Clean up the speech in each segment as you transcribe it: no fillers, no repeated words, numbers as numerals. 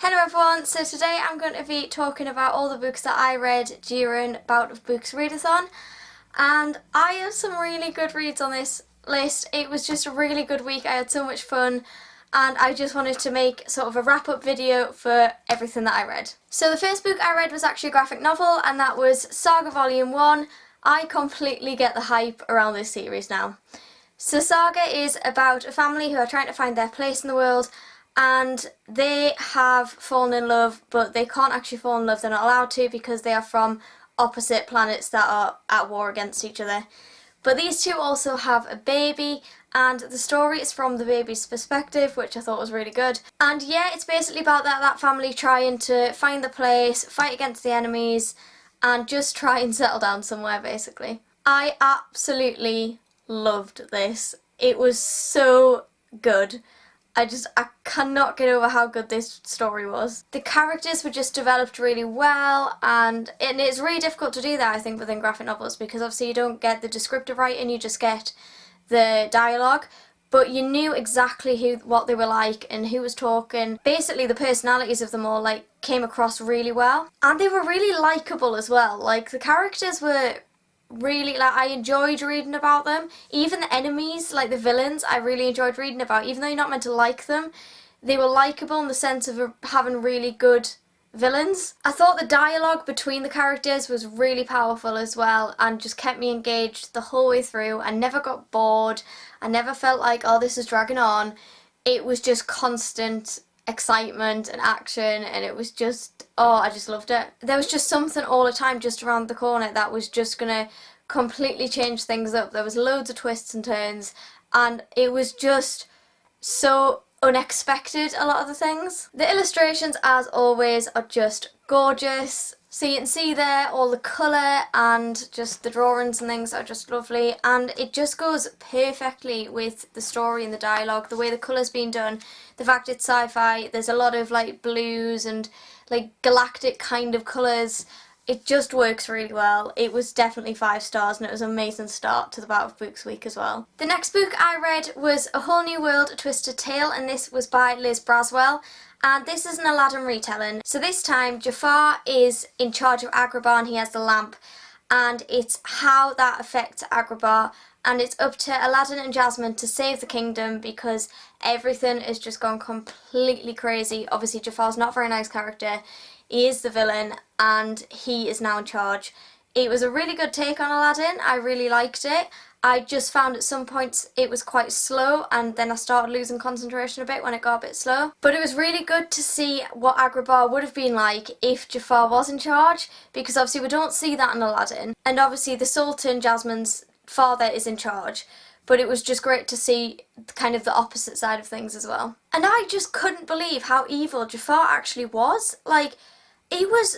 Hello everyone, so today I'm going to be talking about all the books that I read during Bout of Books Read-a-thon, and I have some really good reads on this list. It was just a really good week, I had so much fun, and I just wanted to make sort of a wrap-up video for everything that I read. So the first book I read was actually a graphic novel, and that was Saga Volume 1. I completely get the hype around this series now. So Saga is about a family who are trying to find their place in the world, and they have fallen in love, but they can't actually fall in love, they're not allowed to because they are from opposite planets that are at war against each other. But these two also have a baby, and the story is from the baby's perspective, which I thought was really good. And yeah, it's basically about that family trying to find the place, fight against the enemies, and just try and settle down somewhere basically. I absolutely loved this. It was so good. I cannot get over how good this story was. The characters were just developed really well, and it's really difficult to do that, I think, within graphic novels, because obviously you don't get the descriptive writing, you just get the dialogue, but you knew exactly what they were like and who was talking. Basically the personalities of them all came across really well, and they were really likeable as well. The characters were really, I enjoyed reading about them. Even the enemies, the villains, I really enjoyed reading about. Even though you're not meant to like them, they were likeable in the sense of having really good villains. I thought the dialogue between the characters was really powerful as well, and just kept me engaged the whole way through. I never got bored. I never felt like, oh, this is dragging on. It was just constant excitement and action, and it was just, oh, I just loved it. There was just something all the time just around the corner that was just gonna completely change things up. There was loads of twists and turns, and it was just so unexpected, a lot of the things. The illustrations, as always, are just gorgeous. So you can see there all the colour and just the drawings and things are just lovely, and it just goes perfectly with the story and the dialogue, the way the colour's been done, the fact it's sci-fi, there's a lot of blues and galactic kind of colours. It just works really well. It was definitely 5 stars, and it was an amazing start to the Bout of Books week as well. The next book I read was A Whole New World, A Twisted Tale, and this was by Liz Braswell. And this is an Aladdin retelling. So this time Jafar is in charge of Agrabah and he has the lamp, and it's how that affects Agrabah, and it's up to Aladdin and Jasmine to save the kingdom because everything has just gone completely crazy. Obviously Jafar's not a very nice character, he is the villain and he is now in charge. It was a really good take on Aladdin, I really liked it. I just found at some points it was quite slow, and then I started losing concentration a bit when it got a bit slow. But it was really good to see what Agrabah would have been like if Jafar was in charge, because obviously we don't see that in Aladdin. And obviously the Sultan, Jasmine's father, is in charge. But it was just great to see kind of the opposite side of things as well. And I just couldn't believe how evil Jafar actually was. He was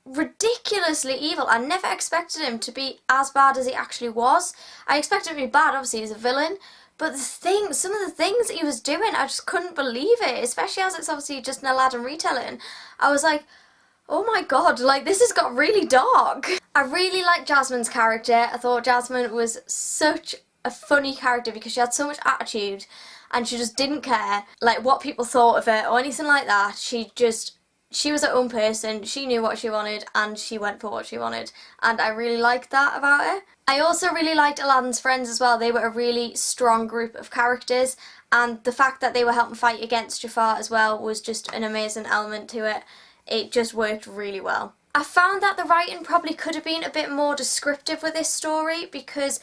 ridiculously evil. I never expected him to be as bad as he actually was. I expected him to be bad, obviously he's a villain, but some of the things he was doing, I just couldn't believe it, especially as it's obviously just an Aladdin retelling. I was like, oh my god, this has got really dark. I really liked Jasmine's character. I thought Jasmine was such a funny character because she had so much attitude and she just didn't care what people thought of her or anything like that. She was her own person, she knew what she wanted and she went for what she wanted, and I really liked that about her. I also really liked Aladdin's friends as well. They were a really strong group of characters, and the fact that they were helping fight against Jafar as well was just an amazing element to it. It just worked really well. I found that the writing probably could have been a bit more descriptive with this story, because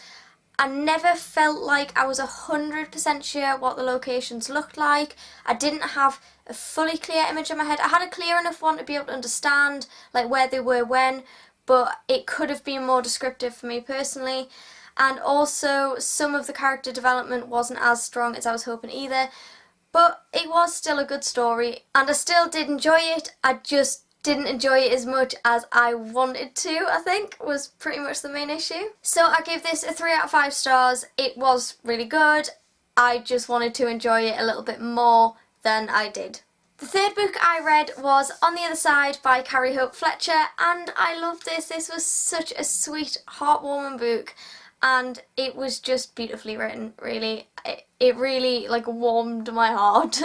I never felt like I was 100% sure what the locations looked like. I didn't have a fully clear image in my head. I had a clear enough one to be able to understand where they were when, but it could have been more descriptive for me personally. And also some of the character development wasn't as strong as I was hoping either, but it was still a good story and I still did enjoy it. I just didn't enjoy it as much as I wanted to, I think, was pretty much the main issue. So I gave this a 3 out of 5 stars. It was really good. I just wanted to enjoy it a little bit more than I did. The third book I read was On the Other Side by Carrie Hope Fletcher, and I loved this. This was such a sweet, heartwarming book. and it was just beautifully written, really. It really like warmed my heart.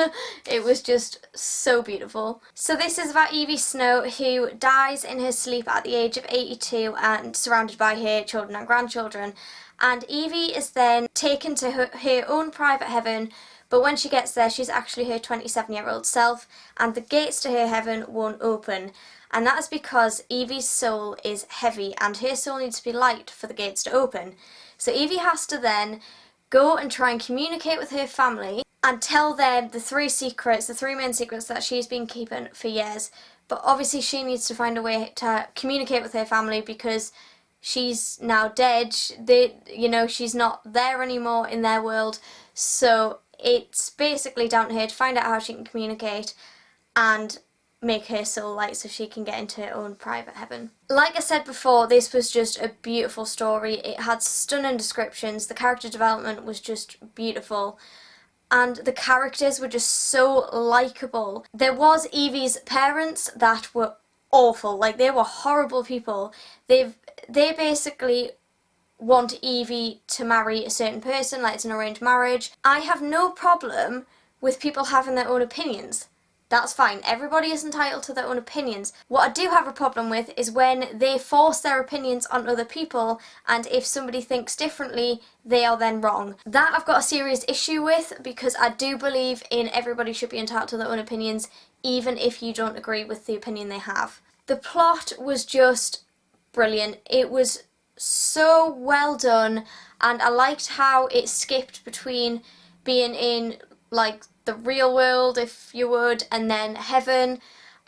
It was just so beautiful. So this is about Evie Snow, who dies in her sleep at the age of 82 and surrounded by her children and grandchildren. And Evie is then taken to her own private heaven, but when she gets there she's actually her 27-year-old self, and the gates to her heaven won't open. And that is because Evie's soul is heavy and her soul needs to be light for the gates to open. So Evie has to then go and try and communicate with her family and tell them the three main secrets that she's been keeping for years. But obviously she needs to find a way to communicate with her family because she's now dead. She's not there anymore in their world. So it's basically down to her to find out how she can communicate and make her soul light so she can get into her own private heaven. Like I said before, this was just a beautiful story. It had stunning descriptions, the character development was just beautiful, and the characters were just so likeable. There was Evie's parents that were awful, like they were horrible people. They basically want Evie to marry a certain person, like it's an arranged marriage. I have no problem with people having their own opinions. That's fine. Everybody is entitled to their own opinions. What I do have a problem with is when they force their opinions on other people, and if somebody thinks differently, they are then wrong. That I've got a serious issue with, because I do believe in everybody should be entitled to their own opinions, even if you don't agree with the opinion they have. The plot was just brilliant. It was so well done, and I liked how it skipped between being in like the real world, if you would, and then heaven,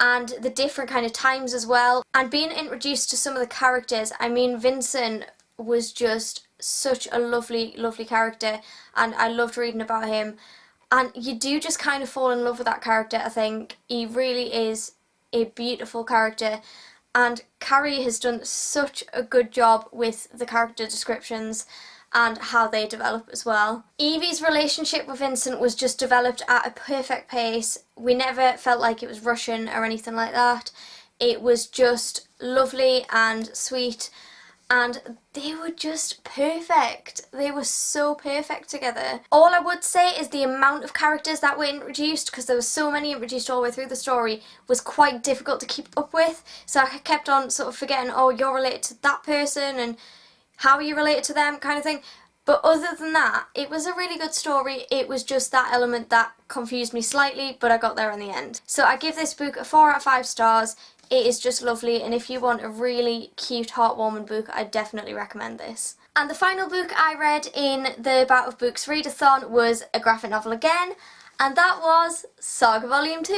and the different kind of times as well, and being introduced to some of the characters. I mean, Vincent was just such a lovely character, and I loved reading about him, and you do just kind of fall in love with that character. I think he really is a beautiful character, and Carrie has done such a good job with the character descriptions and how they develop as well. Evie's relationship with Vincent was just developed at a perfect pace. We never felt like it was rushing or anything like that. It was just lovely and sweet, and they were just perfect. They were so perfect together. All I would say is the amount of characters that were introduced, because there were so many introduced all the way through the story, was quite difficult to keep up with. So I kept on sort of forgetting, oh, you're related to that person, and how are you related to them, kind of thing. But other than that, it was a really good story. It was just that element that confused me slightly, but I got there in the end. So I give this book a 4 out of 5 stars. It is just lovely, and if you want a really cute, heartwarming book, I definitely recommend this. And the final book I read in the Bout of Books read-a-thon was a graphic novel again, and that was Saga Volume 2,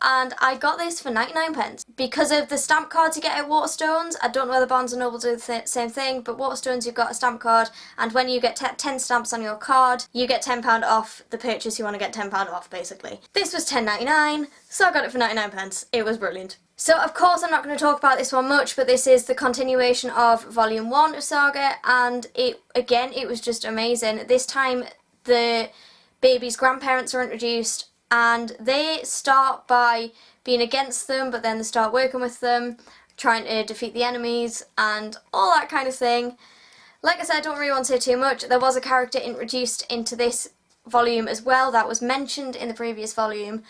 and I got this for 99p. Because of the stamp cards you get at Waterstones, I don't know whether Barnes & Noble do the same thing, but Waterstones you've got a stamp card, and when you get 10 stamps on your card, you get £10 off the purchase you want to get £10 off, basically. This was $10.99, so I got it for 99p. It was brilliant. So of course I'm not going to talk about this one much, but this is the continuation of Volume 1 of Saga, and it was just amazing. This time the baby's grandparents are introduced, and they start by being against them, but then they start working with them, trying to defeat the enemies and all that kind of thing. Like I said, I don't really want to say too much. There was a character introduced into this volume as well that was mentioned in the previous volume,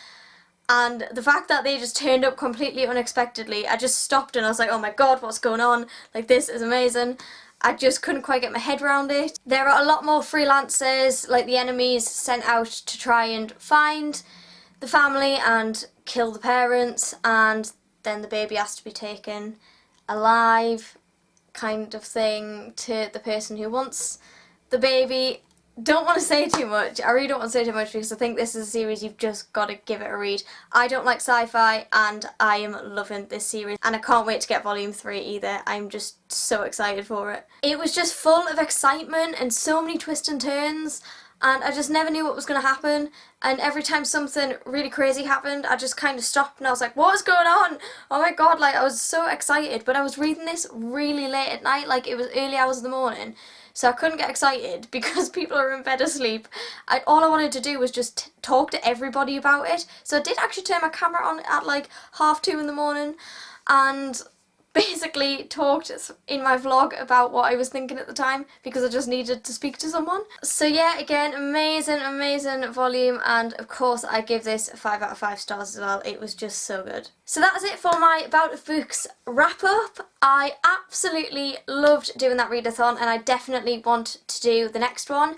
and the fact that they just turned up completely unexpectedly, I just stopped and I was like, oh my god, what's going on? Like, this is amazing. I just couldn't quite get my head around it. There are a lot more freelancers, like the enemies, sent out to try and find the family and kill the parents, and then the baby has to be taken alive, kind of thing, to the person who wants the baby. Don't want to say too much. I really don't want to say too much, because I think this is a series you've just got to give it a read. I don't like sci-fi, and I am loving this series, and I can't wait to get volume 3 either. I'm just so excited for it. It was just full of excitement and so many twists and turns, and I just never knew what was going to happen, and every time something really crazy happened, I just kind of stopped and I was like, what's going on? Oh my god, like, I was so excited, but I was reading this really late at night, like it was early hours of the morning. So I couldn't get excited because people are in bed asleep. All I wanted to do was just talk to everybody about it. So I did actually turn my camera on at like 2:30 in the morning, and basically talked in my vlog about what I was thinking at the time because I just needed to speak to someone. So yeah, again, amazing volume, and of course I give this 5 out of 5 stars as well. It was just so good. So that's it for my Bout of Books wrap up. I absolutely loved doing that readathon, and I definitely want to do the next one.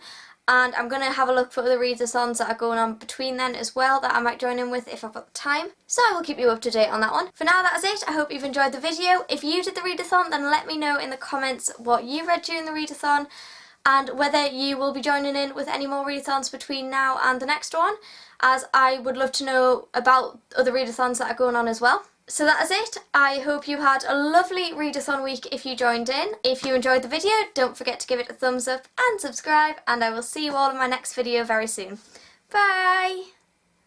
And I'm going to have a look for other readathons that are going on between then as well that I might join in with if I've got the time. So I will keep you up to date on that one. For now, that is it. I hope you've enjoyed the video. If you did the readathon, then let me know in the comments what you read during the readathon and whether you will be joining in with any more readathons between now and the next one, as I would love to know about other readathons that are going on as well. So that is it. I hope you had a lovely readathon week if you joined in. If you enjoyed the video, don't forget to give it a thumbs up and subscribe, and I will see you all in my next video very soon. Bye!